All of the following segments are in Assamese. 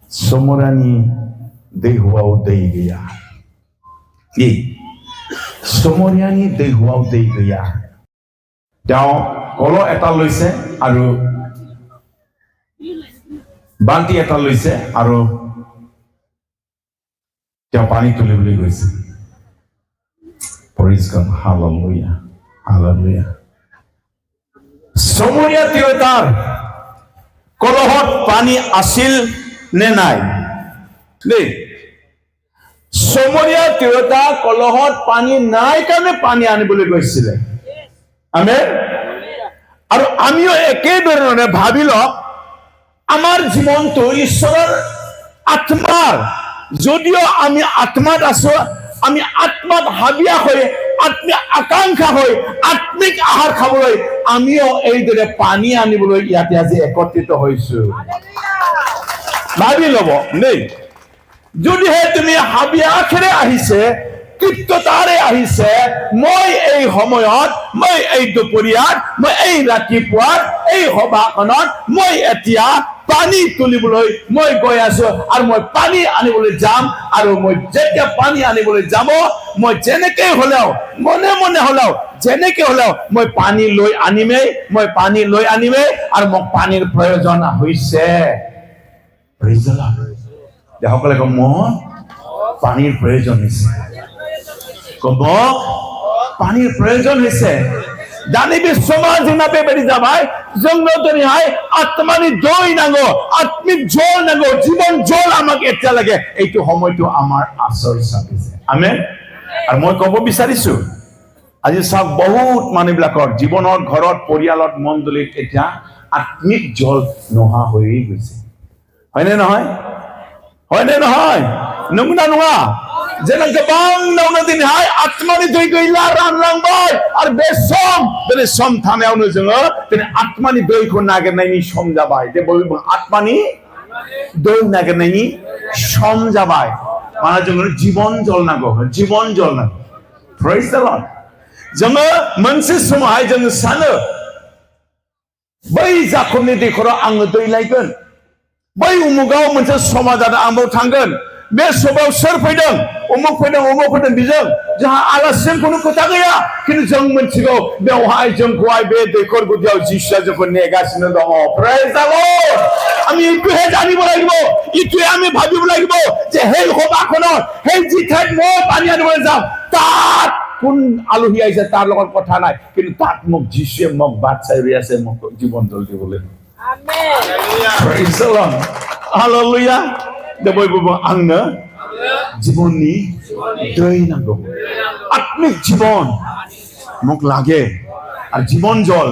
Somorani dehuau dei gaya. Ye. Somorani dehuau dei gaya. তেওঁ কলো এটা লৈছে আৰু বাল্টি এটা লৈছে আৰু তেওঁ পানী তুলিবলৈ গৈছে। Praise God. Hallelujah. Hallelujah. সমৰীয়া তিৰোতাৰ কলহত পানী আছিল নে নাই? দেই, সমৰীয়া তিৰোতা কলহত পানী নাই কাৰণে পানী আনিবলৈ গৈছিলে। আমেন। আৰু আমিও একেধৰণে ভাবি লওক, আমাৰ জীৱনটো ঈশ্বৰৰ আত্মাৰ, যদিও আমি আত্মাত আছো, আমি আত্মাত হাবিয়া হৈ, আত্মিক আকাংক্ষা হৈ, আত্মিক আহাৰ খাবলৈ আমিও এইদৰে পানী আনিবলৈ ইয়াতে আজি একত্ৰিত হৈছো। ভাবি ল'ব দেই, যদিহে তুমি হাবিয়াখেৰে আহিছে, কৃত্যতাৰে আহিছে, মই এই সময়ত, মই এই দুপৰীয়াত, মই এই ৰাতিপুৱাত, এই সভাখনত মই এতিয়া পানী তুলিবলৈ মই গৈ আছো, আৰু মই পানী আনিবলৈ যাম। আৰু মই যেতিয়া পানী আনিবলৈ যাব, মই যেনেকে হলেও, মনে মনে হলেও, যেনেকে হলেও মই পানী লৈ আনিমেই, মই পানী লৈ আনিমেই, আৰু মোক পানীৰ প্ৰয়োজন হৈছে। সকলে কম, মোৰ পানীৰ প্ৰয়োজন হৈছে। কব, পানির প্রয়োজন হয়েছে। জানিবি সমাজ হিসাবে বেড়ে যাবাই জঙ্গলতনিহাই আত্মানি দই নাগো, আত্মিক জল নাগো, জীবন জল আমাকে এটা লাগে। এইটো সময়টো আমার আসল চাপিছে। আমেন। আর মই কব বিচাৰিছো, আজি চাওক, বহুত মানুহবিলাকৰ জীৱনৰ ঘৰত, পৰিয়ালত, মণ্ডলীত এতিয়া আত্মিক জল নোহোৱা হৈ গৈছে। হয়নে নহয়? হয়নে নহয়? নমুনা নোহোৱা যেন gobang nauna din hai atmani doi goila ran langbai ar besom dene som thameawno jongo dene atmani doi ko nagirnaini som jabai de bolbo atmani doi nagirnaini som jabai mana jongo jibon jol nago, jibon jol nago. Praise the Lord. Jongo monse somai jongo sano bai jakhorni dekhoro ang doi laigon, bai umugao monse somaj ada ambo thanggon, बे सभायाव सोर फैदों, उमुक फैदों बिजों जोंहा आलासिजों खुनु खोथा गैया, किन्तु जों मिथिगौ बेवहाय जोंखौहाय बे दैखर गुदियाव जिसुआ जोंखौ नेगासिनो दङ। Praise the Lord. আমি এইটোহে জানিব লাগিব, এইটোহে আমি ভাবিব লাগিব যে সেই সভাখনত, সেই যি ঠাইত মই পানী আনিবলৈ যাম, তাত কোন আলহী আহিছে তাৰ লগত কথা নাই, কিন্তু তাত মোক যিশুৱে মোক বাট চাই ৰৈ আছে, মোক জীৱন জল দিবলৈ। আমেন। Praise the Lord. Hallelujah. দেবই বলবো আংনো জীবননি দই নাগো, আত্মিক জীবন মোক লাগে, আর জীবন জল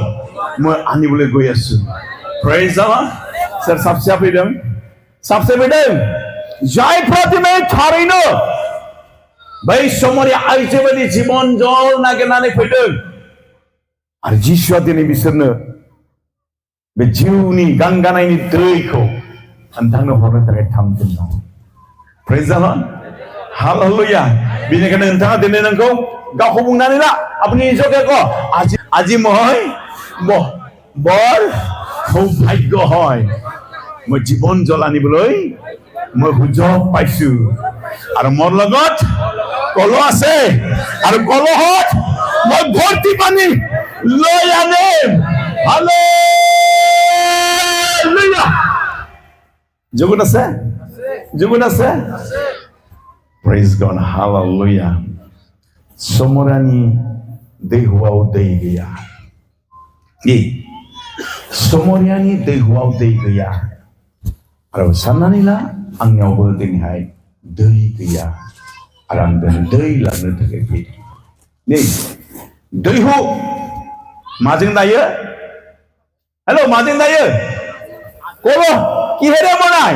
মই আনিবলৈ গৈ আছো। Praise the Lord. স্যার सबसे बेदम जाय प्रतिमे थारैनो बै समरि आइजोबादि जीवन जल नागिरनानै फैदों, आरो जिसुआ दिनै बिसोरनो बे जिउनि गांगानायनि दैखौ नोंथांनो हरनो थाखाय थांगोन दं। Praise the Lord. Hallelujah. बेनिखायनो नोंथाङा दिनै नोंखौ गावखौ बुंनानै ला, আপুনি নিজকে ক, আজি মই বৰ সৌভাগ্য হয়, মই জীৱন জল আনিবলৈ মই সুযোগ পাইছো, আৰু মোৰ লগত কলহ আছে, আৰু কলহত মই ভৰ্তি পানী লৈ আনিম। হালেলুয়া। জগত আছে, জগত আছে। Praise God. Hallelujah. Somorani dehuau dei gaya. Ye. Somorani dehuau dei gaya. Aro sananila angyaw bol dinihai dei gaya. Arang dan dei lagno thake ki. Ye. Dehu majing daye. Hello majing daye. Kolo কিহেৰে বনাই?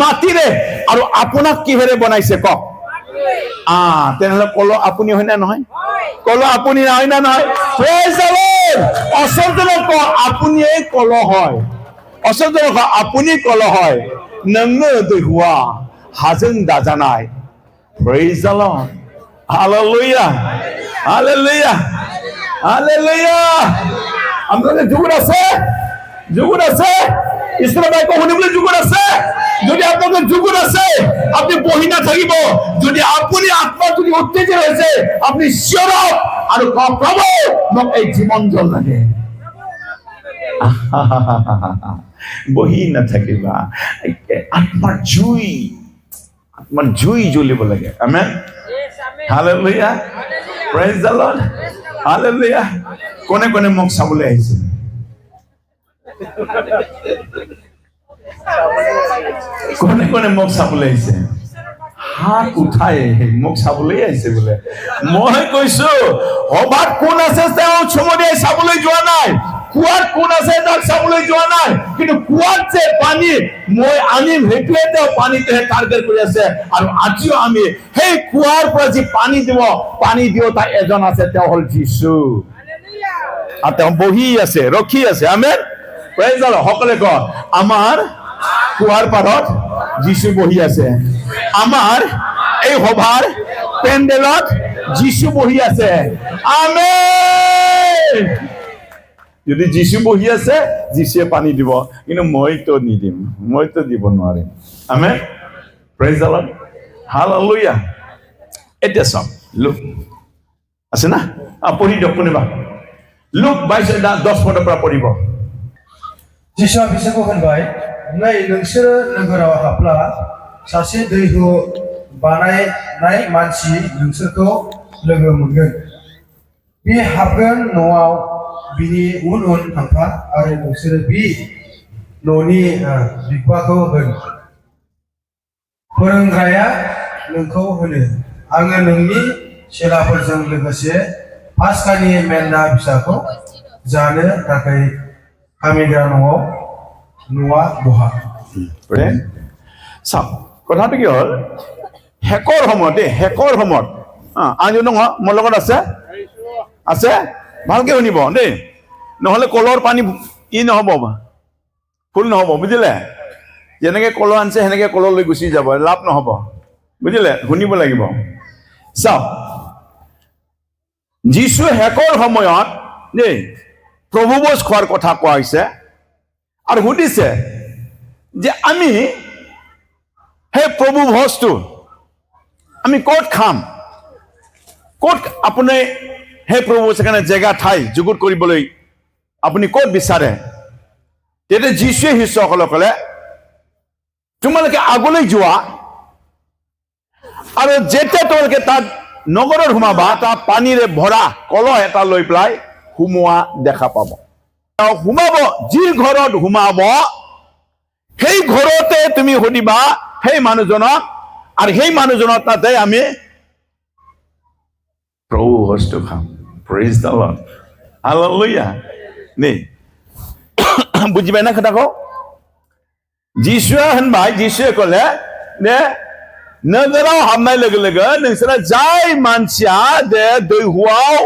মাটিৰে। আৰু আপোনাক কিহেৰে বনাইছে কক? তেনেহলে কল আপুনি হয় না নহয়? কল আপুনি হয় না নহয়? Praise the Lord. অসলজনক ক আপুনিয়ে কল হয়, অসলজনক ক আপুনি কল হয়, नोंनो दैहुआ हाजों दाजानाय। Praise the Lord. Hallelujah. Hallelujah. Hallelujah. আপনাদের যুগ আছে, যুগ আছে, ঈশ্বরের বাইক শুনিবলৈ যুগ আছে, আপুনি বহি নাথাকিব যদি আপুনি আত্মা যদি উত্তেজিত হৈছে আপুনি চিঞৰক আৰু কওক প্ৰভু মোক এই জীৱন জল লাগে বহি নাথাকিবা আত্মাৰ জুই জ্বলিব লাগে amen hallelujah praise the Lord hallelujah কোনে কোনে মোক চাবলৈ আহিছে কোনে কোনে মোক চাবলৈ আহিছে হাত উঠাই মোক চাবলৈ আহিছে বোলে মই কৈছো সভাত কোন আছে তেওঁ চমদিয়াই চাবলৈ যোৱা নাই কুয়াত কোন আছে তাক চাবলৈ যোৱা নাই কিন্তু কুয়াত যে পানী মই আনিম সেইটোৱে তেওঁ পানীটোহে টাৰ্গেট কৰি আছে আৰু আজিও আমি সেই কুয়াৰ পৰা যি পানী দিওঁতা এজন আছে তেওঁ হ'ল যীশু আৰু তেওঁ বহি আছে ৰখি আছে আমেন প্ৰেইজ দ্য লৰ্ড সকলোৱে কওক আমাৰ কুয়াৰ পাৰত যীশু বহি আছে আমাৰ এই সভাৰ পেণ্ডেলত যীশু বহি আছে আমেন যদি যীশু বহি আছে যীশুৱে পানী দিব কিন্তু মইতো নিদিম মইতো দিব নোৱাৰিম আমেন প্ৰেইজ দ্য লৰ্ড হালেলুয়া এতিয়া চাওক লুক আছে না পঢ়ি দিয়ক কোনোবা লুক 22:10 পৰা পঢ়িব जिसुआ बिसोरखौ होनबाय नै नोंसोरो नोगोराव हाबब्ला सासे दैहु बानायनाय मानसि नोंसोरखौ लोगो मोनगोन बे हाबगोन न'आव बिनि उन उन थांफा आरो नोंसोरो बि न'नि बिगोमाखौ होन फोरोंग्राया नोंखौ होनो आङो नोंनि चेलाफोरजों लोगोसे पास्कानि मेन्ना फिसाखौ जानो थाखाय आमिग्रा न'आ बहा চাওক কথাটো কি হ'ল হেকৰ সময়ত আন নহয় মোৰ লগত আছে ভালকে শুনিব দেই নহ'লে কলৰ পানী নহ'ব ফুল নহ'ব বুজিলে যেনেকে কল আনিছে সেনেকে কললৈ গুচি যাব লাভ নহ'ব বুজিলে শুনিব লাগিব চাওক যীশু হেকৰ সময়ত দেই প্ৰভু ভোজ খোৱাৰ কথা কোৱা হৈছে আৰু সুধিছে যে আমি সেই প্ৰভু ভোজটো আমি ক'ত খাম ক'ত আপুনি সেই প্ৰভু ভোজ কাৰণে জেগা ঠাই যুগুত কৰিবলৈ আপুনি ক'ত বিচাৰে তেতিয়া যীশুৱে শিষ্যসকলক ক'লে তোমালোকে আগলৈ যোৱা আৰু যেতিয়া তোমালোকে তাত নগৰত সোমাবা তাত পানীৰে ভৰা কলহ এটা লৈ পেলাই সোমোৱা দেখা পাব সোমাব যি ঘৰত সোমাব সেই ঘৰতে তুমি সুধিবা সেই মানুহজনক আৰু সেই মানুহজনৰ তাতে আমি প্ৰভু ভোজটো খাম প্ৰেইজ দ্য লৰ্ড হালেলুয়া নেই বুজি পাই না কথা কওঁ যীশুৱে ক'লে নে नोगोराव हाबनाय लोगो लोगो नोंसोरा जाय मानसिया दैहुआव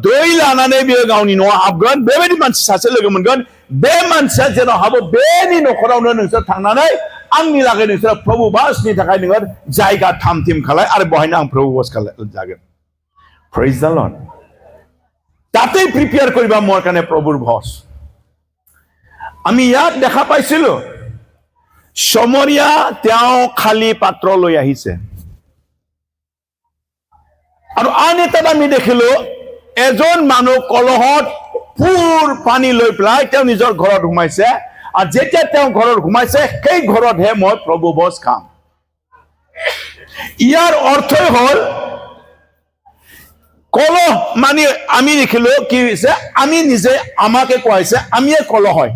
दै लानानै बियो गावनि न'आव हाबगोन बेबायदि मानसि सासे लोगो मोनगोन बे मानसिया जेराव हाबो बेनि न'खरावनो नोंसोर थांनानै आंनि लागै नोंसोर प्रभु भोजनि थाखाय नोङो जायगा थाम थिम खालाय आरो बेवहायनो आं प्रभु भोज जागोन प्रेइज द लर्ड তাতেই প্ৰিপেয়াৰ কৰিবা মোৰ কাৰণে প্ৰভুৰ ভোজ আমি ইয়াত দেখা পাইছিলো সমৰীয়া তেওঁ খালী পাত্ৰ লৈ আহিছে আৰু আন এটাত আমি দেখিলো এজন মানুহ কলহত পুৰ পানী লৈ পেলাই তেওঁ নিজৰ ঘৰত সোমাইছে আৰু যেতিয়া তেওঁ ঘৰত সোমাইছে সেই ঘৰতহে মই প্ৰভু ভোজ খাম ইয়াৰ অৰ্থই হ'ল কলহ মানে আমি দেখিলো কি হৈছে আমি নিজে আমাকে কোৱাইছে আমিয়ে কলহ হয়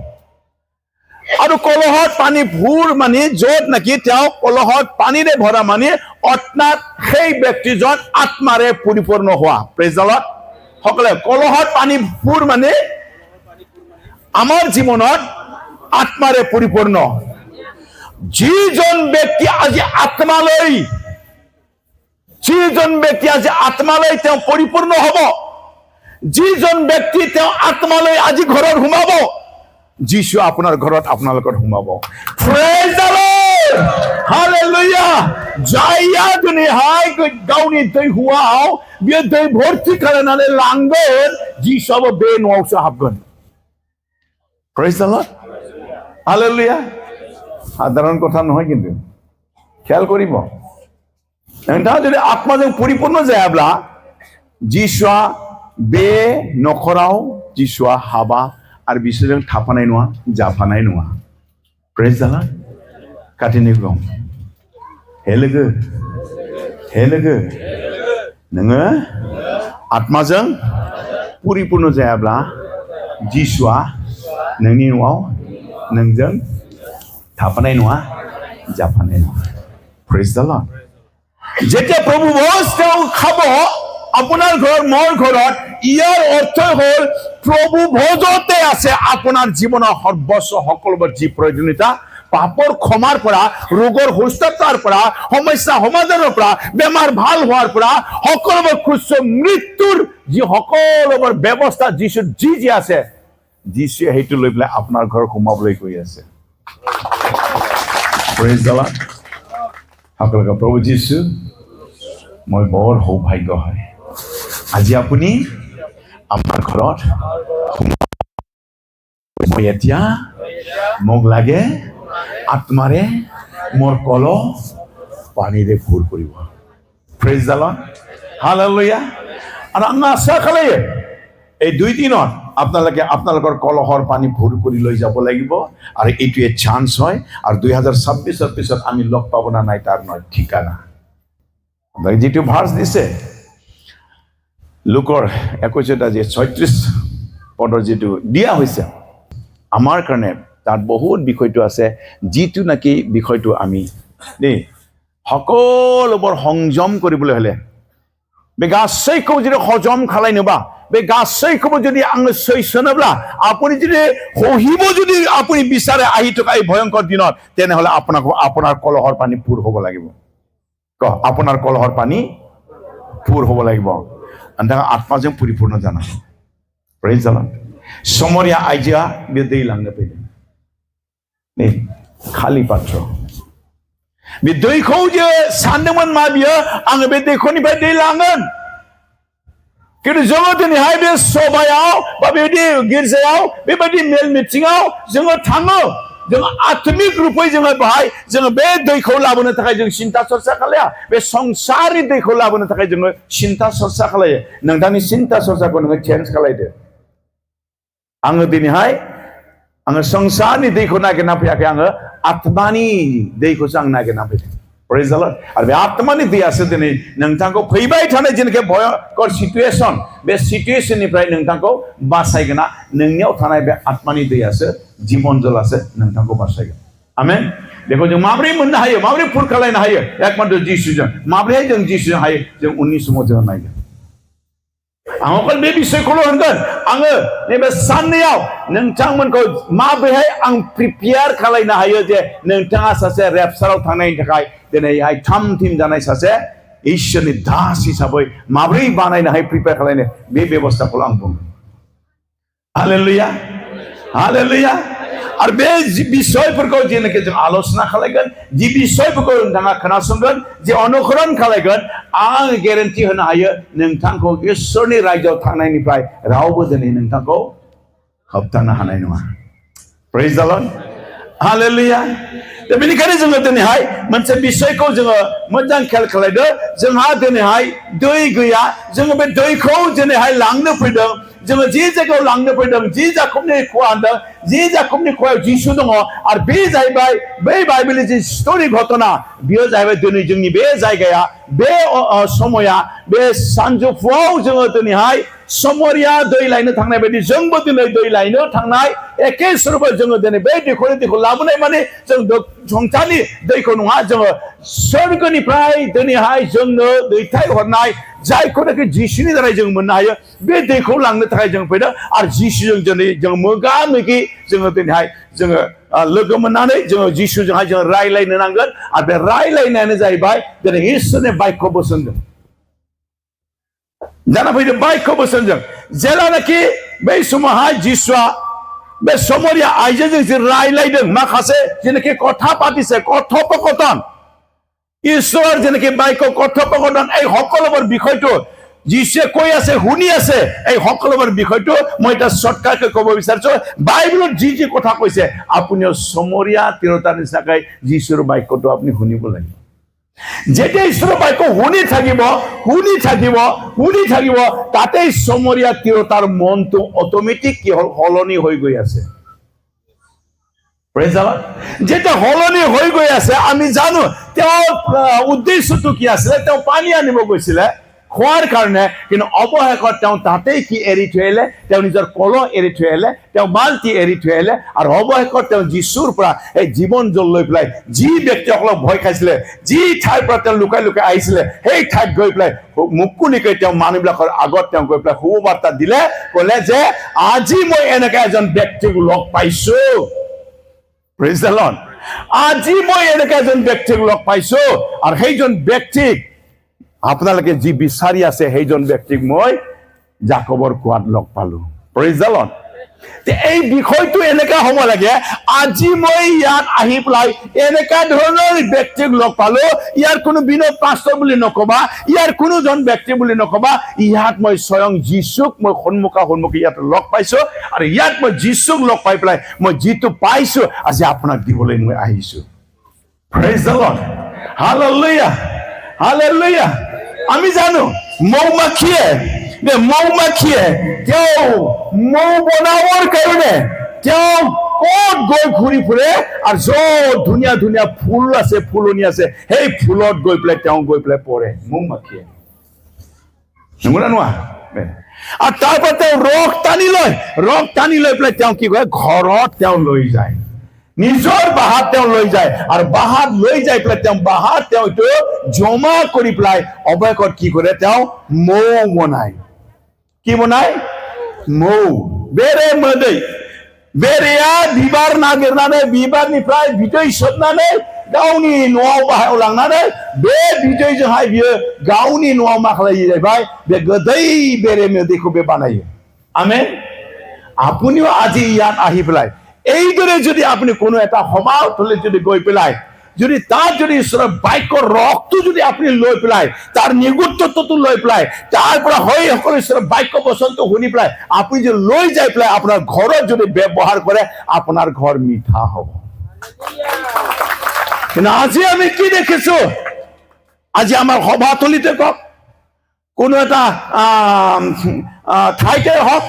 আৰু কলহত পানী ভুৰ মানে য'ত নাকি তেওঁ কলহত পানীৰে ভৰা মানে অৰ্থাৎ সেই ব্যক্তিজন আত্মাৰে পৰিপূৰ্ণ হোৱা প্ৰেইজ দ্য লৰ্ড সকলে কলহত পানী ভুৰ মানে আমাৰ জীৱনত আত্মাৰে পৰিপূৰ্ণ যিজন ব্যক্তি আজি আত্মালৈ তেওঁ পৰিপূৰ্ণ হ'ব যিজন ব্যক্তি তেওঁ আত্মালৈ আজি ঘৰত সোমাব যীশু আপোনাৰ ঘৰত আপোনাৰ লগত সোমাব প্ৰেইজ দ্য লৰ্ড হালেলুয়া जाया दुनियाय गावनि दै हुआव बियो दै भर्ति खालामनानै लांगोन जीसुआबो बे न'आवसो हाबगोन प्रेइज द लर्ड हालेलुया साधारण কথা নহয় কিন্তু খেয়াল কৰিব नोंथाङा जुदि आत्माजों परिपूर्ण जायाब्ला जिसुआ बे नखराव जिसुआ हाबा आरो बिसोरजों थाफानाय नङा जाफानाय नङा प्रेज द लर्ड खाथिनिखौ हे लोगो नोङो आत्माजों परिपूर्ण जायाब्ला जिसुआ नोंनि न'आव नोंजों थाफानाय नङा जाफानाय नङा प्रेज द लर्ड যেতিয়া প্ৰভু ভোজ তেওঁ খাব আপোনাৰ ঘৰ মোৰ ঘৰত ইয়াৰ অৰ্থ হ'ল প্ৰভু ভোজতে আছে আপোনাৰ জীৱনৰ সৰ্বস্ব সকলোবোৰ যি প্ৰয়োজনীয়তা পাপৰ ক্ষমাৰ পৰা ৰোগৰ সুস্থতাৰ পৰা সমস্যা সমাধানৰ পৰা বেমাৰ ভাল হোৱাৰ পৰা সকলোবোৰ খুচ মৃত্যুৰ যি সকলোবোৰ ব্যৱস্থা যিছু যি আছে যিছুৱে সেইটো লৈ পেলাই আপোনাৰ ঘৰ সোমাবলৈ গৈ আছে প্ৰেজ দ লৰ্ড সকলোকে প্ৰভু যীশু মই বৰ সৌভাগ্য হয় আজি আপুনি আমাৰ ঘৰত মই এতিয়া মোক লাগে আত্মাৰে মোৰ কলহ পানীৰে ভৰ কৰিব প্ৰেজ দ লৰ্ড হালেলুয়া আৰু আমি আশা খালে এই 2 দিনত আপোনালোকৰ কলহৰ পানী ভৰ কৰি লৈ যাব লাগিব আৰু এইটোৱে চান্স হয় আৰু 2026 পিছত আমি লগ পাব না নাই তাৰ নয় ঠিকানা যিটো ভাৰ্স দিছে লোকৰ 21:36 পদৰ যিটো দিয়া হৈছে আমাৰ কাৰণে তাত বহুত বিষয়টো আছে যিটো নাকি বিষয়টো আমি দেই সকলোবোৰ সংযম কৰিবলৈ হলে बे गासैखौ जुदि हजम खालायनोबा बे गासैखौबो जुदि आङो सैसोनोब्ला আপুনি যদি হহিব যদি আপুনি বিচাৰে আহি থকা এই ভয়ংকৰ দিনত তেনেহলে আপোনাৰ কলহৰ পানী পুৰ হ'ব লাগিব আপোনাৰ কলহৰ পানী পুৰ হ'ব লাগিব আন্ধাৰ আত্মাজों परिपूर्ण जाना प्रेज द लर्ड समरिया आइजोआ बे दै लांनो फैदों नै खालि पात्र बे दैखौ जे सानदोंमोन मा बियो आङो बे दैखौनिफ्राय दै लांगोन किन्तु जोङो दिनैहाय बे सभायाव बा बेबायदि गिर्जायाव बेबायदि मेल मिटिङाव जोङो थाङो जों आत्मिक रूपै जोङो बाहाय जोङो बे दैखौ लाबोनो थाखाय जों सिन्ता सरसा खालाया बे संसारनि दैखौ लाबोनो थाखाय जोङो सिन्ता सरसा खालायो नोंथांनि सिन्ता सरसाखौ नोङो चेन्ज खालायदो आङो दिनैहाय आङो संसारनि दैखौ नागिरना फैयाखै आङो आत्मानि दैखौसो आं नागिरना फैदों प्रेज द लर्ड आरो बे आत्मानि दैयासो दिनै नोंथांखौ फैबाय थानाय जेनेखि भयंकर सिचुएशन बे सिचुएशननिफ्राय नोंथांखौ बासायगोना नोंनियाव थानाय बे आत्मानि दैयासो जीवन जलासो नोंथांखौ बासायगोन आमेन बेखौ जों माब्रै मोननो हायो माब्रै फुल खालायनो हायो एकमात्र जिसुजों माब्रैहाय जों जिसुजों हायो जों उननि समाव जों नायगोन आं अकल बे बिषयखौल' होनगोन आङो नैबे साननैयाव नोंथांमोनखौ माब्रैहाय आं प्रिपेयार खालायनो हायो जे नोंथाङा सासे रेपसाराव थांनायनि थाखाय दिनैहाय थाम-थिम जानाय सासे इसोरनि दास हिसाबै माब्रै बानायनो हायो प्रिपेयार खालायनो बे बेबस्थाखौ आं बुंगोन हालेलुया हालेलुया आरो बे बिषयफोरखौ जेनाखि जों आलोचना खालायगोन जि बिषयफोरखौ नोंथाङा खोनासंगोन जे अनुकरण खालायगोन आं गेरेन्टि होनो हायो नोंथांखौ इसोरनि रायजोआव थांनायनिफ्राय रावबो दिनै नोंथांखौ होबथानो हानाय नङा प्रेज द लर्ड हालेलुया दा बेनिखायनो जोङो दिनैहाय मोनसे बिषयखौ जोङो मोजां खेल खालायदो जोंहा दिनैहाय दै गैया जोङो बे दैखौ दिनैहाय लांनो फैदों जोङो जि जायगायाव लांनो फैदों जि जाकुबनि खहा होनदों जि जाकुबनि खहायाव जिसु दङ आरो बे जाहैबाय बै बाइबेलनि जि स्टोरी घटना बियो जाहैबाय दिनै जोंनि बे जायगाया बे समया बे सानजौफुआव जोङो दिनैहाय समरिया दै लायनो थांनाय बायदि जोंबो दिनै दै लायनो थांनाय एखे स्वरूपै जोङो दिनै बे दैखौ लाबोनाय माने जों संसारनि दैखौ नङा जोङो सोरगोनिफ्राय दिनैहाय जोंनो दैथाय हरनाय जायखौनाखि जिसुनि दारै जों मोननो हायो बे दैखौ लांनो थाखाय जों फैदों आरो जिसुजों दिनै जों मोगा-मोगि जोङो दिनैहाय जोङो लोगो मोननानै जोङो जिसुजोंहाय जों रायलायनो नांगोन आरो बे रायलायनायानो जाहैबाय दिनै इसोरनि बाक्य बोसोनजों जाना फैदों बाक्य बोसोनजों जेलानाखि बै समावहाय जिसुआ बे समरिया आइजोजों जे रायलायदों माखासे जेनाखि কথা পাতিছে কথোপকথন ঈশ্বৰ যেনেকৈ বাক্য কথোপকথন এই সকলোবোৰ বিষয়টো যিয়ে কৈ আছে শুনি আছে এই সকলোবোৰ বিষয়টো মই এটা শৰ্টকাটকৈ ক'ব বিচাৰিছো বাইবেলত যি কথা কৈছে আপুনিও সমৰিয়া তিৰোতাৰ নিচিনাকৈ যিশুৰ বাক্যটো আপুনি শুনিব লাগিব যেতিয়া ঈশ্বৰৰ বাক্য শুনি থাকিব তাতেই চমৰীয়া তিৰোতাৰ মনটো অট'মেটিক কি হ'ল সলনি হৈ গৈ আছে। যেতিয়া সলনি হৈ গৈ আছে আমি জানো তেওঁৰ উদ্দেশ্যটো কি আছিলে। তেওঁ পানী আনিব গৈছিলে খোৱাৰ কাৰণে, কিন্তু অৱশেষত তেওঁ তাতেই কি এৰি থৈ আহিলে, তেওঁ নিজৰ কলহ এৰি থৈ আহিলে, তেওঁ বাল্টি এৰি থৈ আহিলে, আৰু অৱশেষত তেওঁ যীশুৰ পৰা এই জীৱন জল লৈ পেলাই যি ব্যক্তিসকলক ভয় খাইছিলে, যি ঠাইৰ পৰা তেওঁ লুকাই আহিছিলে, সেই ঠাইত গৈ পেলাই মুকলিকৈ তেওঁ মানুহবিলাকৰ আগত তেওঁ গৈ পেলাই সুবাৰ্তা দিলে, ক'লে যে আজি মই এনেকে এজন ব্যক্তিক লগ পাইছো। Praise the lord. আজি মই এনেকে এজন ব্যক্তিক লগ পাইছো, আৰু সেইজন ব্যক্তিক আপোনালোকে যি বিচাৰি আছে সেইজন ব্যক্তিক মই জাকবৰ কুঁৱাত লগ পালো। Praise the lord. এই বিষয়টো এনেকা হ'ব লাগে, আজি মই ইয়াত আহি পেলাই এনেকা ধৰণৰ ব্যক্তিক লগ পালো, ইয়াৰ কোনো বিনোদ পাষ্টৰ বুলি নকবা, ইয়াৰ কোনোজন ব্যক্তি বুলি নকবা, ইয়াত মই স্বয়ং যীশুক মই সন্মুখী ইয়াত লগ পাইছো, আৰু ইয়াত মই যীশুক লগ পাই পেলাই মই যিটো পাইছো আজি আপোনাক দিবলৈ মই আহিছো। Praise the Lord. Hallelujah, hallelujah. আমি জানো মৌমাখিয়ে তেওঁ মৌ বনাবৰ কাৰণে তেওঁ ক'ত গৈ ঘূৰি ফুৰে, আৰু য'ত ধুনীয়া ধুনীয়া ফুল আছে, ফুলনি আছে, সেই ফুলত গৈ পেলাই তেওঁ গৈ পেলাই পৰে মৌমাখিয়ে। নোৱা আৰু তাৰ পৰা তেওঁ ৰস টানি লৈ পেলাই তেওঁ কি কৰে, ঘৰত তেওঁ লৈ যায়, নিজৰ বাহাত তেওঁ লৈ যায়, আৰু বাহাত লৈ যাই পেলাই তেওঁ এইটো জমা কৰি পেলাই অৱশেষত কি কৰে, তেওঁ মৌ বনায়। কি বনায়? मौ बेरे मोदै बेरेया बिबार नागिरनानै बिबारनिफ्राय बिदै सोबनानै गावनि न'आव बाहायाव लांनानै बे बिदैजोंहाय बियो गावनि न'आव मा खालायो जाहैबाय बे गोदै बेरे मोदैखौ बे बानायो। आमेन। আপুনিও আজি ইয়াত আহি পেলাই এইদৰে যদি আপুনি কোনো এটা সভাস্থলী যদি গৈ পেলাই যদি তাত যদি ঈশ্বৰৰ বাক্যৰ ৰসটো যদি আপুনি লৈ পেলাই তাৰ নিগুত্বটো লৈ পেলাই তাৰ পৰা হৈ সকলো ঈশ্বৰৰ বাক্য বচনটো শুনি পেলাই আপুনি যদি লৈ যাই পেলাই আপোনাৰ ঘৰত যদি ব্যৱহাৰ কৰে আপোনাৰ ঘৰ মিঠা হ'ব। কিন্তু আজি আমি কি দেখিছো, আজি আমাৰ সভাস্থলীতে কওক, কোনো এটা ঠাইতে হওক,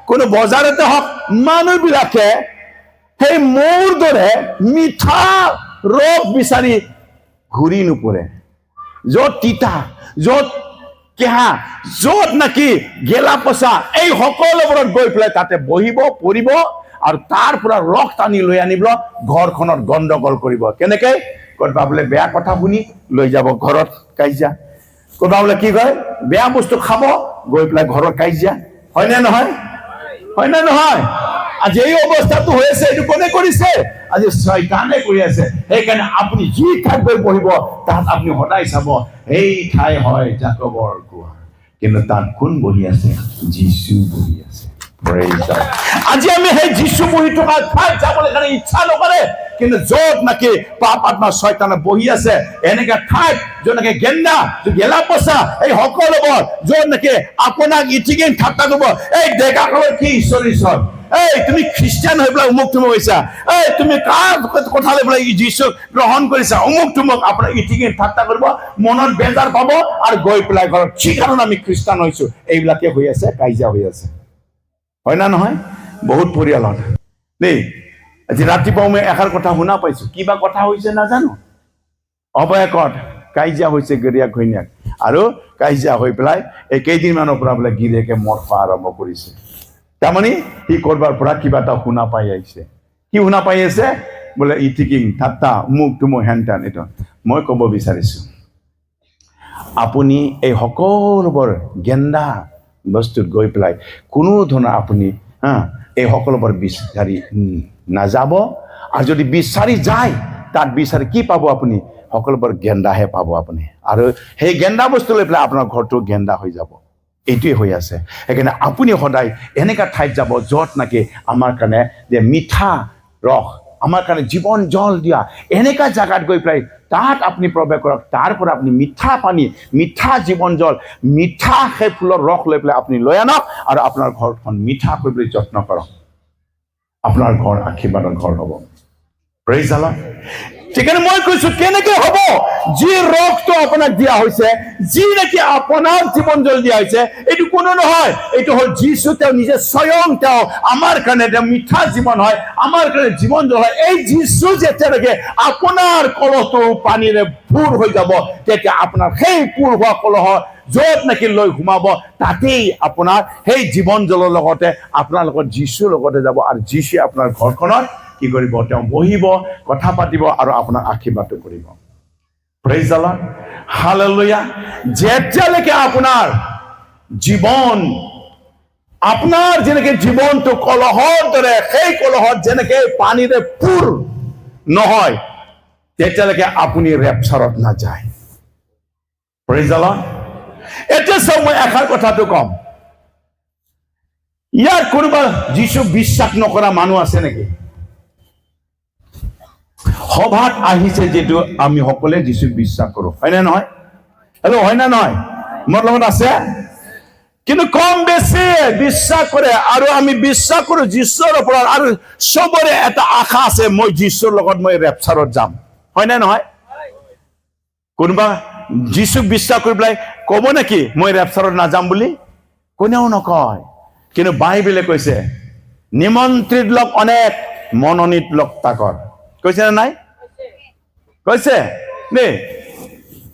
কোনো বজাৰতে হওক, মানুহবিলাকে সেই মোৰ দৰে মিঠা ৰস বিচাৰি ঘূৰি নুপুৰে। য'ত তিতা, য'ত কেহা, য'ত নাকি গেলা পচা, এই সকলোবোৰত গৈ পেলাই তাতে বহিব পৰিব আৰু তাৰ পৰা ৰস টানি লৈ আনিব, ঘৰখনত গণ্ডগোল কৰিব। কেনেকে? ক'ৰবাত বোলে বেয়া কথা শুনি লৈ যাব ঘৰত কাজিয়া, ক'ৰবাত বোলে কি কয় বেয়া বস্তু খাব গৈ পেলাই ঘৰত কাজিয়া। হয়নে নহয়? হয়নে নহয়? আজি এই অৱস্থাটো হৈ আছে, এইটো কোনে কৰিছে? আজি শয়তানে কৰি আছে। সেইকাৰণে আপুনি যি ঠাইত গৈ বহিব তাত আপুনি সদায় চাব এই ঠাই হয় জাকবৰ কুঁৱা, কিন্তু তাত কোন বহি আছে? যীশু বহি আছে। আজি আমি সেই যীশু বহি থকা ঠাইত যাবলৈ কাৰণে ইচ্ছা নকৰে, কিন্তু য'ত নাকি পাপ আত্মা শয়তানে বহি আছে এনেকা ঠাইত য'ত নাকি গেন্দা গেলা পচা এই সকলোবোৰ য'ত নাকি আপোনাক ইটিকিং ঠাট্টা কৰিব, এই ডেকাসকলৰ কি ঈশ্বৰ ঈশ্বৰ, এই তুমি খ্ৰীষ্টিয়ান হৈ পেলাই অমুক তুমুক হৈছা, এই তুমি কাৰ কথা লৈ পেলাই যীশুক গ্ৰহণ কৰিছা, অমুক তুমুক আপোনাৰ ইটিকিং ঠাট্টা কৰিব, মনত বেজাৰ পাব আৰু গৈ পেলাই ঘৰত কি কাৰণে আমি খ্ৰীষ্টান হৈছো, এইবিলাকে হৈ আছে, কাজিয়া হৈ আছে। হয় না নহয়? বহুত পৰিয়ালত দেই। আজি ৰাতিপুৱা মই এষাৰ কথা শুনা পাইছো, কিবা কথা হৈছে নাজানো, অৱশেষত কাজিয়া হৈছে গিৰিয়াক ঘৈণীয়েক, আৰু কাজিয়া হৈ পেলাই এই কেইদিনমানৰ পৰা বোলে গিৰিয়েকে মদ খোৱা আৰম্ভ কৰিছে। তাৰমানে সি কৰবাৰ পৰা কিবা এটা শুনা পাই আহিছে। কি শুনা পাই আছে? বোলে ইটিকিং ঠাট্টা মোক তুমুক হেন তেন। এইটো মই ক'ব বিচাৰিছো, আপুনি এই সকলোবোৰ গেন্দা বস্তুত গৈ পেলাই কোনো ধৰণৰ আপুনি এই সকলোবোৰ বিচাৰি নাযাব, আৰু যদি বিচাৰি যায় তাত বিচাৰি কি পাব? আপুনি সকলোবোৰ গেন্দাহে পাব আপুনি, আৰু সেই গেন্দা বস্তু লৈ পেলাই আপোনাৰ ঘৰটো গেন্দা হৈ যাব। এইটোৱে হৈ আছে। সেইকাৰণে আপুনি সদায় এনেকা ঠাইত যাব য'ত নাকি আমাৰ কাৰণে যে মিঠা ৰস, আমাৰ কাৰণে জীৱন জল দিয়া এনেকা জাগাত গৈ পেলাই তাত আপুনি প্ৰৱেশ কৰক। তাৰ পৰা আপুনি মিঠা পানী, মিঠা জীৱন জল, মিঠা সেই ফুলৰ ৰস লৈ পেলাই আপুনি লৈ আনক, আৰু আপোনাৰ ঘৰখন মিঠা কৰিবলৈ যত্ন কৰক। আপোনাৰ ঘৰ আশীৰ্বাদৰ ঘৰ হ'ব। Praise the lord. সেইকাৰণে মই কৈছো কেনেকে হ'ব যি ৰসটো আপোনাক দিয়া হৈছে, যি নেকি আপোনাৰ জীৱন জল দিয়া হৈছে, এইটো কোনো নহয়, এইটো হ'ল যীশু। তেওঁ নিজে স্বয়ং তেওঁ আমাৰ কাৰণে তেওঁ মিঠা জীৱন হয়, আমাৰ কাৰণে জীৱন জল হয়। এই যীশু যেতিয়ালৈকে আপোনাৰ কলহটো পানীৰে পূৰ হৈ যাব, তেতিয়া আপোনাৰ সেই পূৰ হোৱা কলহ য'ত নেকি লৈ সোমাব, তাতেই আপোনাৰ সেই জীৱন জলৰ লগতে আপোনাৰ লগত যীশুৰ লগতে যাব, আৰু যীশুৱে আপোনাৰ ঘৰখনত কি কৰিব, তেওঁ বহিব, কথা পাতিব আৰু আপোনাক আশীৰ্বাদ কৰিব। Praise the Lord, hallelujah. যেতিয়ালৈকে আপোনাৰ জীৱন, আপোনাৰ যেনেকে জীৱনটো কলহৰ দৰে, সেই কলহত যেনেকে পানীৰে পূৰ নহয়, তেতিয়ালৈকে আপুনি ৰেপচাৰত নাযায়। Praise the lord. এতিয়া চাওক, মই এষাৰ কথাটো কম, ইয়াত কোনোবা যীশু বিশ্বাস নকৰা মানুহ আছে নেকি? সভাত আহিছে যিটো আমি সকলোৱে যীশুক বিশ্বাস কৰো, হয় নে নহয়? হেল্ল', হয় নে নহয়? মোৰ লগত আছে। কিন্তু কম বেছি বিশ্বাস কৰে, আৰু আমি বিশ্বাস কৰো যীশুৰ ওপৰত, আৰু চবৰে এটা আশা আছে, মই যীশুৰ লগত মই ৰেপচাৰত যাম, হয় নে নহয়? কোনোবা যীশুক বিশ্বাস কৰি পেলাই কব নেকি মই ৰেপচাৰত নাযাম বুলি? কোনেও নকয়। কিন্তু বাইবেলে কৈছে নিমন্ত্ৰিত লোক অনেক, মনোনীত লোক তাকৰ। কৈছে নে নাই? কৈছে দেই।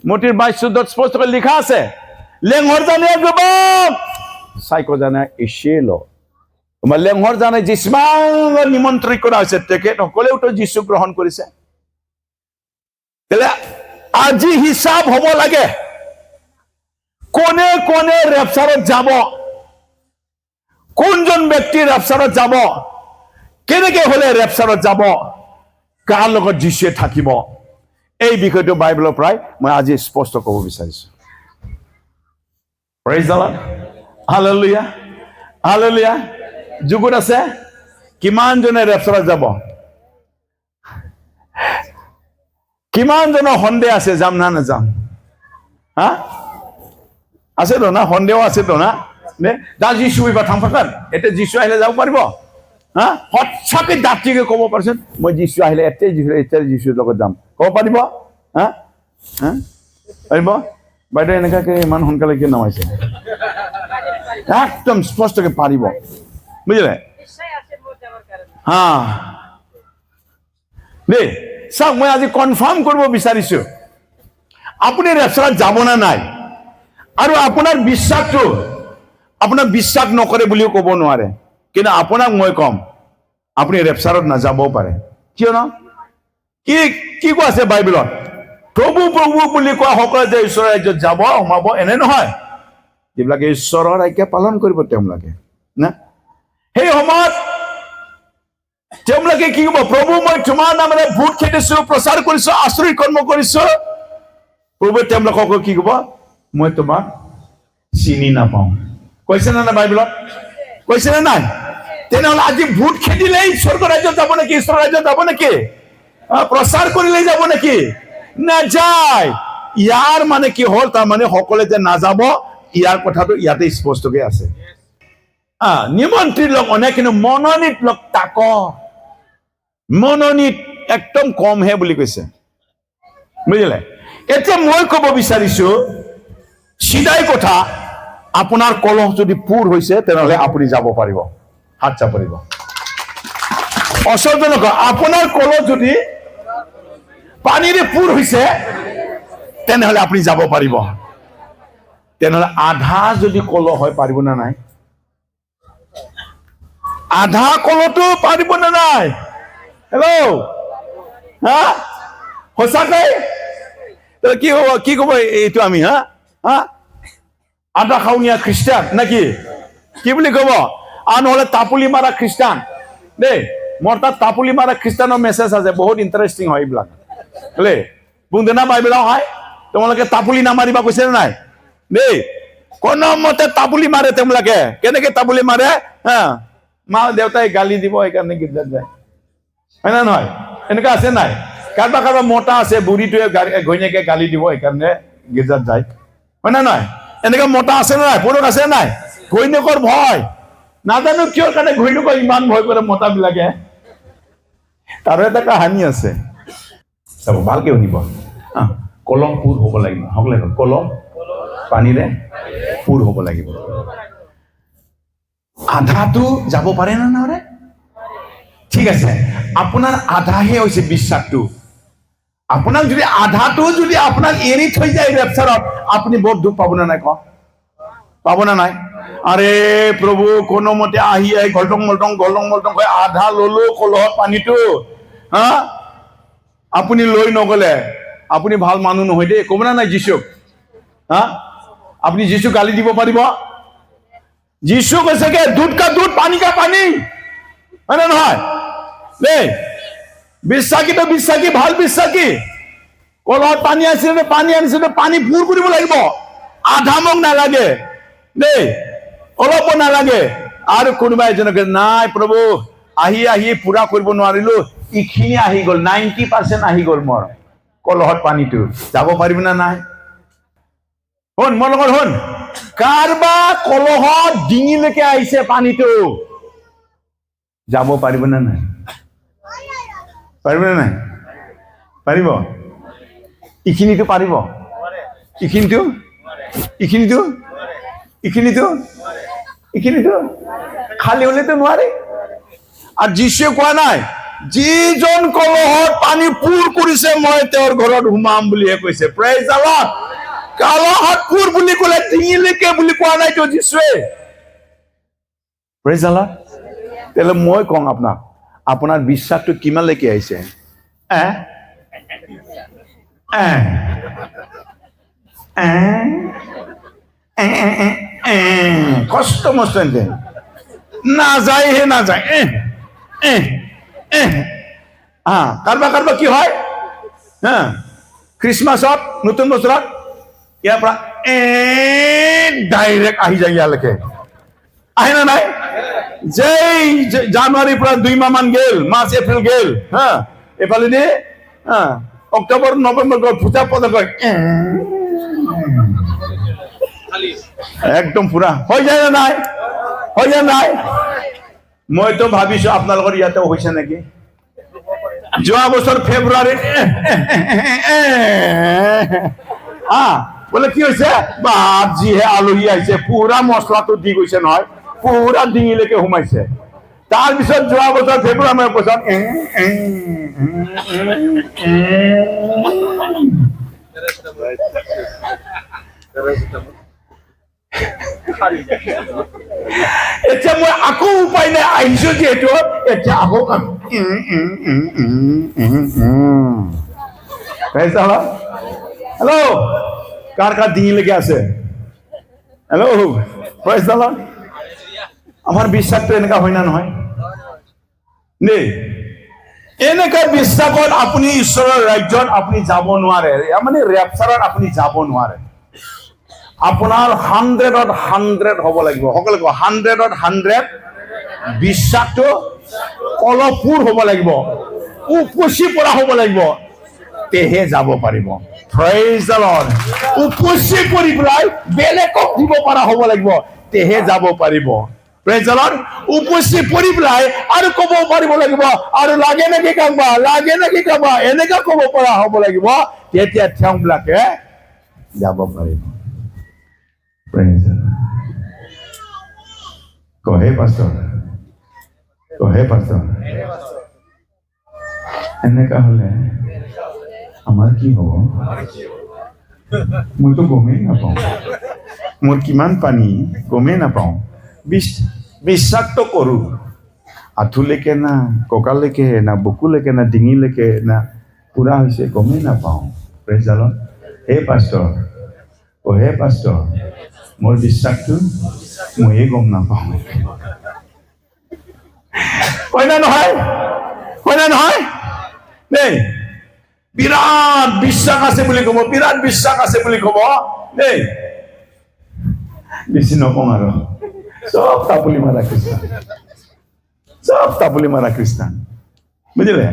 মতিৰ 22:14 স্পষ্টকৈ লিখা আছে, লেঙৰ জানে যুৱক, চাইক জানে ইছিল। তোমাৰ লেঙৰ জানে যিমান নিমন্ত্ৰিত কৰা হৈছে, তেখেতসকলেওতো যীশু গ্ৰহণ কৰিছে। আজি হিচাপ হব লাগে, কোনে কোনে ৰেপচাৰত যাব, কোনজন ব্যক্তি ৰেপচাৰত যাব, কেনেকে হলে ৰেপচাৰত যাব, কাৰ লগত যীশুৱে থাকিব, এই বিষয়টো বাইবেলৰ পৰাই মই আজি স্পষ্ট ক'ব বিচাৰিছো। Praise the Lord, hallelujah, hallelujah. যুগত আছে কিমান জনে ৰেপচাৰত যাব? কিমান জনৰ সন্দেহ আছে যাম না নাযাম? হা, আছে তো না? সন্দেহ আছে তো না? দা যীশু এইবাৰ থামফাকাত, এতিয়া যীশু আহিলে যাব পাৰিব? হা, সঁচাকে দাঁতিকে ক'ব পাৰিছোন, মই যীশু আহিলে এতিয়া যীশুৰ লগত যাম, ক'ব পাৰিব? হা, হা, পাৰিব? বাইদেউ এনেকাকে ইমান সোনকালে কিয় নামাইছে? একদম স্পষ্টকে পাৰিব, বুজিলে? হা দেই, চাওক, মই আজি কনফাৰ্ম কৰিব বিচাৰিছো, আপুনি ৰেপচাৰত যাব না নাই? আৰু আপোনাৰ বিশ্বাসটো, আপোনাক বিশ্বাস নকৰে বুলিও ক'ব নোৱাৰে, কিন্তু আপোনাক মই কম, আপুনি ৰেপচাৰত নাযাবও পাৰে। কিয় ন? কি কোৱা আছে বাইবেলত? প্ৰভু প্ৰভু বুলি কোৱা সকলে যে ঈশ্বৰৰ ৰাজ্যত যাব, সোমাব, এনে নহয়। যিবিলাকে ঈশ্বৰৰ আজ্ঞা পালন কৰিব তেওঁলোকে না, সেই সময়ত তেওঁলোকে কি ক'ব? প্ৰভু, মই তোমাৰ নামেৰে ভূত খেদিছো, প্ৰচাৰ কৰিছো, আচৰিত কৰ্ম কৰিছো। প্ৰভুৱে তেওঁলোকক কি ক'ব? মই তোমাক চিনি নাপাওঁ। কৈছে নে নাই বাইবেলত? কৈছে নে নাই? তেনেহলে আজি ভূত খেদিলেই স্বৰ্গ ৰাজ্যত যাব নেকি? ঈশ্বৰৰ ৰাজ্যত যাব নেকি? প্ৰচাৰ কৰিলেই যাব নেকি? নাযায়। ইয়াৰ মানে কি হ'ল? তাৰ মানে সকলে যে নাযাব, ইয়াৰ কথাটো ইয়াতে স্পষ্টকৈ আছে। নিমন্ত্ৰিত লোক অনেক, কিন্তু মনোনীত লোক তাকৰ। মনোনীত একদম কমহে বুলি কৈছে, বুজিলে? এতিয়া মই কব বিচাৰিছো চিধাই কথা, আপোনাৰ কলহ যদি পূৰ হৈছে, তেনেহলে আপুনি যাব পাৰিব, হাত চাপৰিব। অচৰজনক, আপোনাৰ কলহ যদি পানীৰে পূৰ হৈছে, তেনেহলে আপুনি যাব পাৰিব। তেনেহলে আধা যদি কলহ হয়, পাৰিব না নাই? আধা কলহটো পাৰিব না নাই? হেল্ল', হা, সঁচাকৈ কি হব? কি কব এইটো আমি? হা হা, আধা খাউনীয়া খ্ৰীষ্টান নাকি? কি বুলি কব? আৰু নহলে তাপুলি মাৰা খ্ৰীষ্টান দেই। মোৰ তাত তাপুলি মাৰা খ্ৰীষ্টানৰ মেছেজ আছে, বহুত ইণ্টাৰেষ্টিং হয় এইবিলাক বুন্ধনা বাইবেল হয়। তোমালোকে তাপুলি নামাৰিবা, কৈছে নে নাই দেই? কোন মতে তাপুলি মাৰে তেওঁলোকে। কেনেকে তাপুলি মাৰে? হা, মা দেউতাই গালি দিব, সেইকাৰণে গীৰ্জাত যায়, হয় না নহয়? এনেকুৱা আছে নাই? কাৰোবাৰ কাৰোবাৰ মতা আছে, বুঢ়ীটোৱে ঘৈণীয়েকে গালি দিব, সেইকাৰণে গীৰ্জাত যায়, হয় না নহয়? এনেকুৱা মতা আছে নে নাই? পুৰুষ আছে নাই? ঘৈণীয়েকৰ ভয়, নাজানো কিয় কাৰণে ঘৈণীয়েকক ইমান ভয় কৰে মতা বিলাকে। তাৰো এটা কাহানী আছে। চাব ভালকে শুনিব কলম পুৰ হ'ব লাগিব সকলে কলম পানীৰে পুৰ হ'ব লাগিব আধাটো যাব পাৰে না নোৱাৰে ঠিক আছে আপোনাৰ আধাহে হৈছে বিশ্বাসটো আপোনাক যদি আধাটো যদি আপোনাক এৰি থৈ যায় ৰেপচাৰত আপুনি বহুত দুখ পাব না নাই ক পাব না নাই আরে প্ৰভু কোনোমতে আহি গলটং মলটং কৈ আধা ললো কলহত পানীটো হা আপুনি লৈ নগলে আপুনি ভাল মানুহ নহয় দেই ক'ব না নাই যীশুক হা আপুনি যীশু গালি দিব পাৰিব যীশু কৈছে কি দুধ কা দুধ পানী কা পানী হয় না নহয় দেই বিশ্বাসী তো বিশ্বাসী ভাল বিশ্বাসী কলহত পানী আনিছিলে পানী পুৰ কৰিব লাগিব আধা মোক নালাগে দেই অলপ নালাগে আৰু কোনোবা এজনকে নাই প্ৰভু আহি পুৰা কৰিব নোৱাৰিলো ইখিনি আহি গ'ল 90% আহি গ'ল মোৰ কলহত পানীটো যাব পাৰিব না নাই শুন মোৰ লগত শুন কাৰবা কলহত ডিঙিলৈকে আহিছে পানীটো যাব পাৰিব না নাই পাৰিব না নাই পাৰিব ইখিনিটো পাৰিব ইখিনিটো খালি হলেতো নোৱাৰে আৰু যীশুৱে কোৱা নাই যিজন কলহত পানী পুৰ কৰিছে মই তেওঁৰ ঘৰত সোমাম বুলিহে কৈছে প্ৰেইজ দ্য লৰ্ড কলহত পুৰ বুলি ক'লে ডিঙিলৈকে বুলি কোৱা নাইতো যীশুৱে প্ৰেইজ দ্য লৰ্ড তেলে মই কওঁ আপোনাক আপোনাৰ বিশ্বাসটো কিমানলৈকে আহিছে কষ্ট মষ্ট নাযায় কাৰোবাৰ কি হয় খ্ৰীষ্টমাছত নতুন বছৰত ইয়াৰ পৰা ডাইৰেক্ট আহি যায় ইয়ালৈকে আহে না নাই যেই জানুৱাৰীৰ পৰা 2 মাহ মান গেল মাৰ্চ এপ্ৰিল গেল এইফালে দি অক্টোবৰ নৱেম্বৰ গ'ল পূজা পদক একদম পুৰা হৈ যায় না নাই মইতো ভাবিছো আপোনালোকৰ ইয়াতে হৈছে নেকি যোৱা বছৰ ফেব্ৰুৱাৰীত বোলে কি হৈছে বাপ যিহে আলহী আহিছে পুৰা মছলাটো দি গৈছে নহয় পুৰা ডিঙিলৈকে সোমাইছে তাৰপিছত যোৱা বছৰ ফেব্ৰুৱাৰী মাহৰ পিছত এতিয়া মই আকৌ উপায় নাই আহিছো যিহেতু এতিয়া আকৌ হেল্ল' কাৰ ডিঙিলৈকে আছে হেল্ল' প্ৰেইজ দ্য লৰ্ড আমাৰ বিশ্বাসটো এনেকা হয় না নহয় দেই এনেকা বিশ্বাসত আপুনি ঈশ্বৰৰ ৰাজ্যত আপুনি যাব নোৱাৰে মানে ৰেপচাৰত আপুনি যাব নোৱাৰে আপোনাৰ 100ত 100 হ'ব লাগিব সকলোকে 100ত 100 বিশ্বাসটো কলপুৰ হ'ব লাগিব উপচি পৰা হ'ব লাগিব তেহে যাব পাৰিব প্ৰেইজ দ্য লৰ্ড উপচি পৰি পেলাই বেলেগক দিব পৰা হ'ব লাগিব তেহে যাব পাৰিব প্ৰেইজ দ্য লৰ্ড উপচি পৰি পেলাই আৰু ক'ব পাৰিব লাগিব আৰু লাগে নেকি কামবা এনেকা ক'ব পৰা হ'ব লাগিব তেতিয়া তেওঁবিলাকে যাব পাৰিব প্ৰেইজ দ্য লৰ্ড কহে পাষ্টৰ এনেকা হলে আমাৰ কি হ'ব মইতো গমেই নাপাওঁ মোৰ কিমান পানী গমেই নাপাওঁ বিশ্বাসটো কৰোঁ আঁঠুলৈকে না কঁকালৈকে না বুকুলৈকে না ডিঙিলৈকে না পুৰা হৈছে গমেই নাপাওঁ প্ৰেইজ দ্য লৰ্ড হে পাষ্টৰ মোৰ বিশ্বাসটো ময়ে গম নাপাওঁ হয় না নহয় দেই বিৰাট বিশ্বাস আছে বুলি ক'ব দেই বেছি নকওঁ আৰু চব তাপুলি মাৰা খ্ৰীষ্টান বুজিলে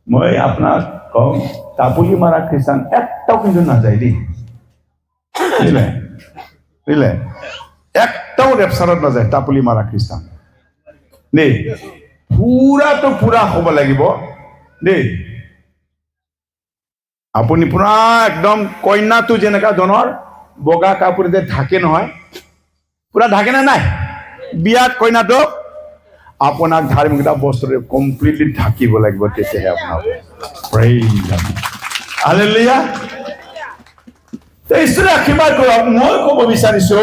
মই আপোনাক কওঁ তাপুলি মাৰা খ্ৰীষ্টান একটাও কিন্তু নাযায় দেই বুজিলে একটাও ৰেপচাৰত নাযায় তাপুলি মাৰা খ্ৰীষ্টান দেই পুৰা হ'ব লাগিব দেই আপুনি পুৰা একদম কইনাটো যেনেকা ধৰণৰ বগা কাপোৰেৰে ঢাকে নহয়, পুৰা ঢাকে নে নাই? বিয়াত কইনাটোক আপোনাক ধাৰ্মিকতা বস্তুৰে কমপ্লিটলি ঢাকিব লাগিব, তেতিয়াহে আপোনাক প্ৰেইজ যাব। হালেলুয়া। ঈশ্বৰে আশীৰ্বাদ কৰক। মই ক'ব বিচাৰিছো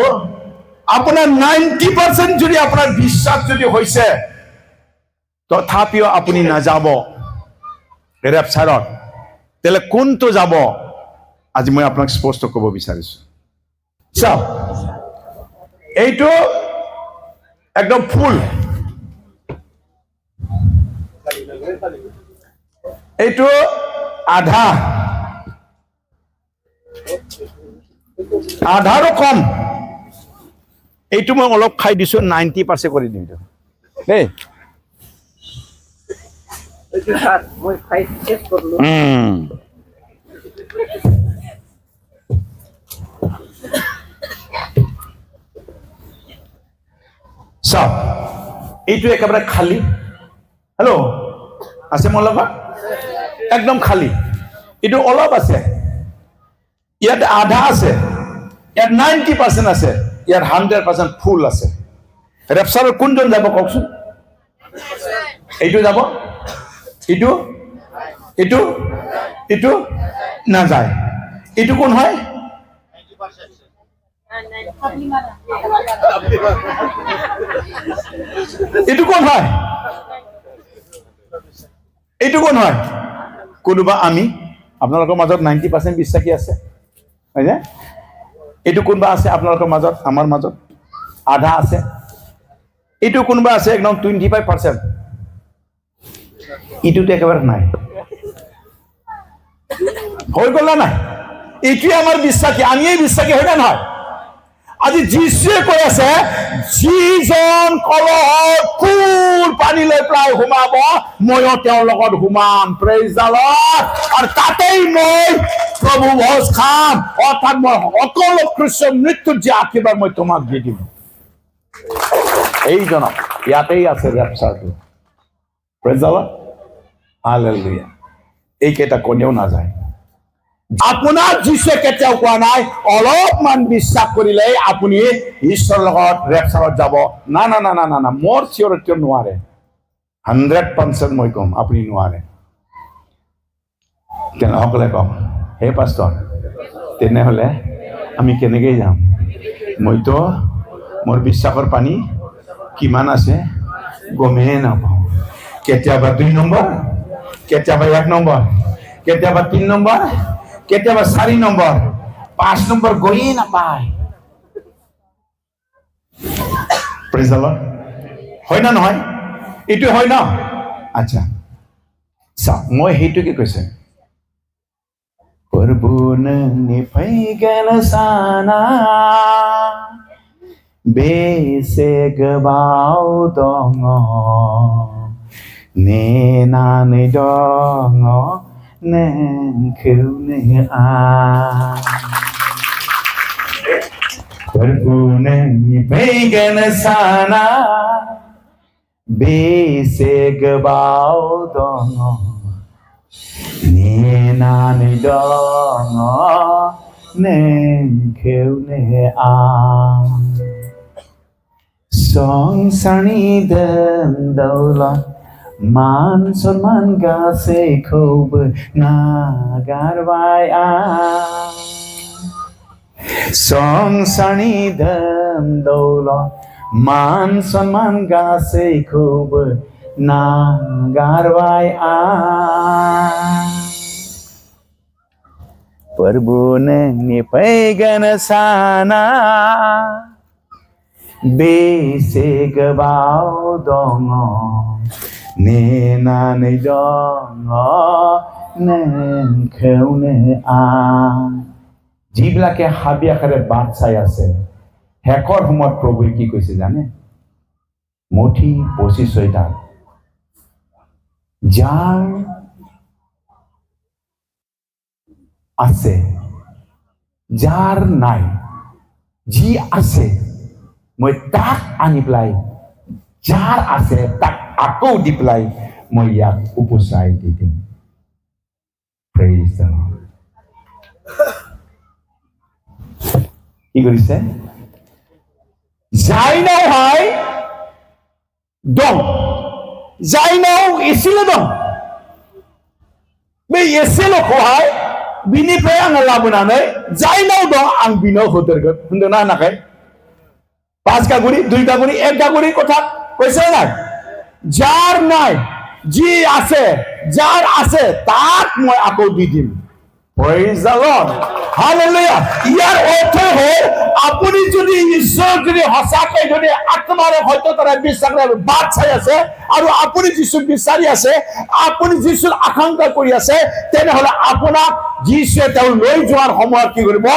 আপোনাৰ 90% যদি আপোনাৰ বিশ্বাস যদি হৈছে, তথাপিও আপুনি নাযাব ৰেপচাৰত, তেলে কোনটো যাব? আজি মই আপোনাক স্পষ্ট ক'ব বিচাৰিছো। চাওক, এইটো একদম ফুল, এইটো আধা, আধাৰো কম। এইটো মই অলপ খাই দিছো, 90% কৰি দিম দেই। চাওক, এইটো একেবাৰে খালী। হেল্ল', আছে মোৰ লগত? একদম খালী। এইটো অলপ আছে, ইয়াত আধা আছে, ইয়াত 90% আছে, ইয়াত 100% ফুল আছে। ৰেপচাৰত কোনজন যাব কওকচোন? এইটো যাব, এইটো, এইটো, এইটো নাযায়। এইটো কোন হয়? এইটো কোন হয়? এইটো কোন হয়? কোনোবা আমি, আপোনালোকৰ মাজত 90% বিশ্বাসী আছে, হয়নে? এইটো কোনোবা আছে আপোনালোকৰ মাজত, আমাৰ মাজত আধা আছে। এইটো কোনোবা আছে একদম 25%। এইটোতো একেবাৰে নাই। হৈ গ'ল না নাই? এইটোৱে আমাৰ বিশ্বাসী, আমিয়ে বিশ্বাসী, হয় না নহয়? আজি যীশুৱে কৈ আছে, যিজন কলহত ফুল পানী লৈ পেলাই সোমাব, ময়ো তেওঁৰ লগত সোমাম। Praise the lord. আৰু তাতেই মই প্ৰভু ভোজ খাম, অৰ্থাৎ মই সকলো খ্ৰীষ্টৰ মৃত্যুত যে আশীৰ্বাদ মই তোমাক দি দিম। এইজনক ইয়াতেই আছে ৰেপচাৰটো। Praise the Lord. হালেলুয়া। এইকেইটা কোনেও নাযায়। আপোনাক যিছে কেতিয়াও কোৱা নাই অলপমান বিশ্বাস কৰিলে আপুনি ঈশ্বৰৰ লগত ৰেপচাৰত যাব। না না না না না না, মোৰ চিয়ৰিটি নোৱাৰে। 100% মই কম, আপুনি নোৱাৰে। সকলে কওক, হে পাষ্টৰ, তেনেহ'লে আমি কেনেকৈ যাম? মইতো মোৰ বিশ্বাসৰ পানী কিমান আছে গমেই নাপাওঁ। কেতিয়াবা 2 নম্বৰ, কেতিয়াবা 1 নম্বৰ, কেতিয়াবা 3 নম্বৰ, কেতিয়াবা 4 নম্বৰ, 5 নম্বৰ গৈয়ে নাপায়। Praise the lord. হয় না নহয়? এইটো হয় ন? আচ্ছা চাওক, মই সেইটোকে কৈছে, प्रभु नोंनि फैगोन साना बेसे गोबाव दङ, नेनानै दङ नोंखौनो आं। प्रभु नोंनि फैगोन साना बेसे गोबाव दङ, नेनानै दङ नोंखौनो आं। संसारनि धोन दौलत मान सन्मान गासैखौबो नागारबाय आं। संसारनि धोन दौलत मान सन्मान गासैखौबो नागारबाय आं। प्रभु नोंनि फैगोन साना बेसे गोबाव दङ, नेनानै दङ नोंखौनो आं। যিবিলাকে হাবি আকাৰে বাট চাই আছে, শেষৰ সময়ত প্ৰভুৱে কি কৈছে জানে? মুঠি 25 যাৰ আছে, যাৰ নাই, যি আছে মই তাক আনি পেলাই, যাৰ আছে তাক আকৌ দি পেলাই মই ইয়াক উপচাই দি দিম। Praise the lord. কি কৰিছে जायनावहाय दं जायनाव एसेल' दं बे एसेल'खौहाय बिनिफ्राय आङो लाबोनानै जायनाव दं आं बिनाव होदेरगोन होनदोंना होनाखै 5 गागुरि 2 गागुरि 1 गागुरि কথা কৈছে নাই যাৰ নাই যি আছে যাৰ আছে তাক মই আকৌ দি দিম Praise the Lord. Hallelujah. ইয়াৰ অৰ্থ হ'ল আপুনি যদি ঈশ্বৰ যদি সঁচাকৈ যদি আত্মাৰে হয়তো তাৰ বিশ্বাসৰে বাট চাই আছে আৰু আপুনি যিছুক বিচাৰি আছে আপুনি যিছুৰ আকাংক্ষা কৰি আছে তেনেহ'লে আপোনাক যিছুৱে তেওঁ লৈ যোৱাৰ সময়ত কি কৰিব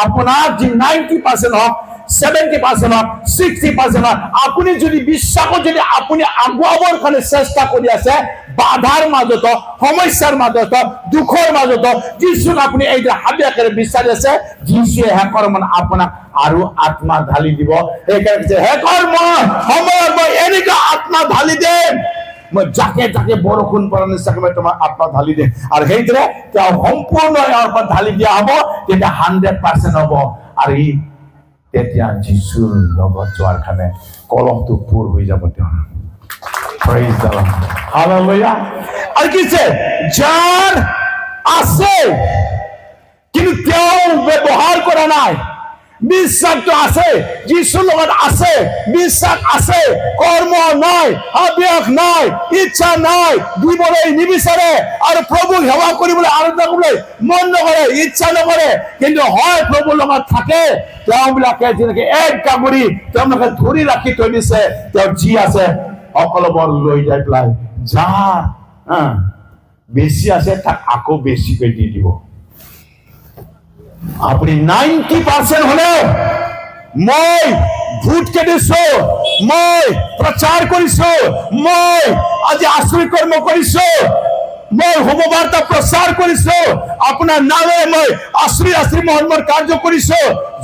আপোনাৰ যি 90% হওক 70% হওক 60% হওক আপুনি যদি বিশ্বাসত যদি আপুনি আগুৱাবৰ কাৰণে চেষ্টা কৰি আছে বাধাৰ মাজত সমস্যাৰ মাজত দুখৰ মাজত যিছুক আপুনি এই যে হাবিয়াকেৰে বিচাৰি আছে যিছুৱে হেকৰ মন আপোনাক আৰু আত্মা ঢালি দিব সেইকাৰণে হেকৰ মন সময়ত মই এনেকুৱা আত্মা ঢালি দিম মই যাকে যাকে বৰষুণ পৰা নিচিনাকৈ মই তোমাৰ আত্মা ঢালি দিম আৰু সেইদৰে তেওঁ সম্পূৰ্ণ ইয়াৰ ওপৰত ঢালি দিয়া হ'ব তেতিয়া 100% হ'ব আৰু ই তেতিয়া যিছুৰ লগত যোৱাৰ কাৰণে কলহটো পূৰ হৈ যাব তেওঁ Praise the Lord. Hallelujah. আর কিছে যার আছে কিন্তু তেওঁ ব্যবহার করা নাই বিশ্বাস তো আছে যিশুর লগত আছে বিশ্বাস আছে কর্ম নাই আবেগ নাই ইচ্ছা নাই দিবলৈ নিবিচাৰে আৰু প্ৰভু সেৱা কৰিবলৈ আৰাধনা কৰিবলৈ মন নকৰে ইচ্ছা নকৰে কিন্তু হয় প্ৰভুৰ লগত থাকে তেওঁবিলাকে যেনেকে এক গাগৰি তেওঁলোকে ধৰি ৰাখি থৈ দিছে তেওঁ যি আছে সকলোবোৰ লৈ যাই পেলাই যাৰ বেছি আছে তাক আকৌ বেছিকৈ দি দিব আপনি 90% হলেও মই ভোট খেদিছো মই প্ৰচাৰ কৰিছো মই আজি আশ্ৰয় কৰ্ম কৰিছো মই শুভবাৰ্তা প্ৰচাৰ কৰিছো আপোনাৰ নামে মই আশ্ৰয় মহম্মদ কাৰ্য কৰিছো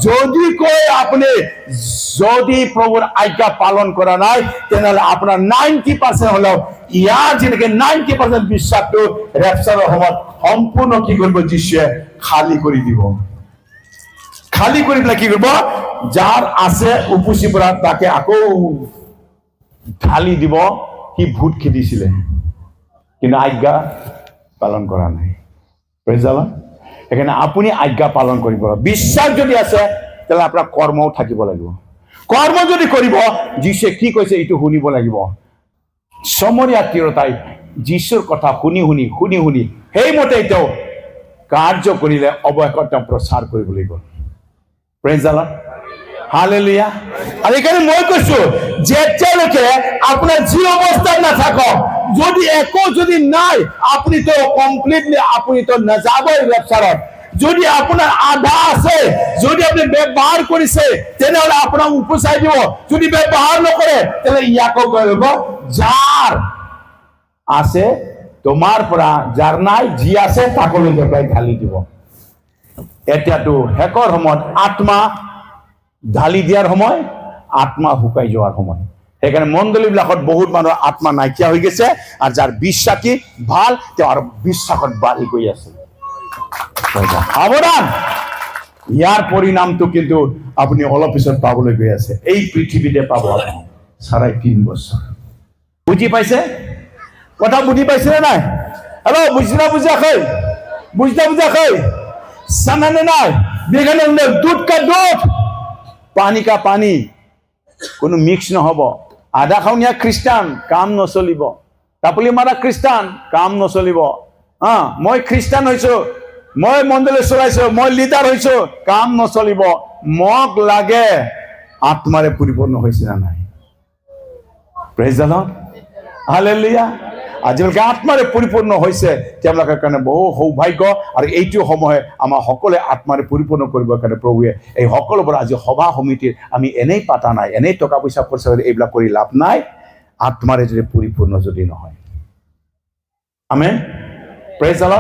যদি কৈ আপুনি যদি প্ৰভুৰ আজ্ঞা পালন কৰা নাই তেনেহলে আপোনাৰ 90% হলেও ইয়াৰ যেনেকে 90% বিশ্বাসটো ৰেপচাৰৰ সময়ত সম্পূৰ্ণ কি কৰিব যিশুৱে খালী কৰি দিব খালী কৰি পেলাই কি কৰিব যাৰ আছে উপচি পৰা তাকে আকৌ ঢালি দিব কি ভূত খেদিছিলে কিন্তু আজ্ঞা পালন কৰা নাই প্ৰেজ দ্য লৰ্ড এখানে আপুনি আজ্ঞা পালন কৰিব বিশ্বাস যদি আছে তাহলে আপোনাৰ কৰ্মও থাকিব লাগিব কৰ্ম যদি কৰিব যিশুৱে কি কৈছে এইটো শুনিব লাগিব সমৰীয়া তিৰোতাই যিশুৰ কথা শুনি সেইমতে তেওঁ কাৰ্য কৰিলে অৱশেষত তেওঁ প্ৰচাৰ কৰিবলৈ গ'ল Praise the Lord. Hallelujah. R এখানে মই কৈছো যেতিয়ালৈকে আপোনাৰ যি অৱস্থাত নাথাকক যদি একো যদি নাই আপুনি তো কমপ্লিটলি আপুনি তো নাযাবই লেপচাৰত যদি আপোনাৰ আধা আছে যদি আপুনি ব্যৱহাৰ কৰিছে তেনেহলে আপোনাক উপচাই দিব যদি ব্যৱহাৰ নকৰে তেনে ইয়াকো কৰিব যাৰ আছে তোমাৰ পৰা যাৰ নাই যি আছে তাকলৈ গৈ ঢালি দিব এতিয়াতো হেকৰ সময়ত আত্মা ঢালি দিয়াৰ সময় আত্মা শুকাই যোৱাৰ সময় সেইকাৰণে মণ্ডলীবিলাকত বহুত মানুহৰ আত্মা নাইকিয়া হৈ গৈছে আৰু যাৰ বিশ্বাসী ভাল তেওঁৰ বিশ্বাসত বাঢ়ি গৈ আছে সাৱধান ইয়াৰ পৰিণামটো কিন্তু আপুনি অলপ পিছত পাবলৈ গৈ আছে এই পৃথিৱীতে পাব আপুনি 3.5 বছৰ বুজি পাইছে কথা বুজি পাইছে নাই হেল্ল' বুজিনা समझने ना बेगने दूध का दूध पानी का पानी कोनो मिक्स न हबो आधा खाउनिया ख्रिस्टान काम न चलिब तापली मारा ख्रिस्टान काम न चलिब মই খ্রিস্টান হইছো মই মণ্ডলী চলাইছো মই লিডার হইছো কাম ন চলিব মোক লাগে আত্মাৰে পৰিপূৰ্ণ হইছে না নাই প্ৰেজ দ্য লৰ্ড হালেলুয়া আজিলৈকে আত্মাৰে পৰিপূৰ্ণ হৈছে তেওঁলোকৰ কাৰণে বহু সৌভাগ্য আৰু এইটো সময়ে আমাৰ সকলোৱে আত্মাৰে পৰিপূৰ্ণ কৰিবৰ কাৰণে প্ৰভুৱে এই সকলোবোৰ আজি সভা সমিতিৰ আমি এনেই পাতা নাই এনেই টকা পইচা খৰচ কৰি এইবিলাক কৰি লাভ নাই আত্মাৰে যদি পৰিপূৰ্ণ যদি নহয় আমেন প্ৰেজ দ্য লৰ্ড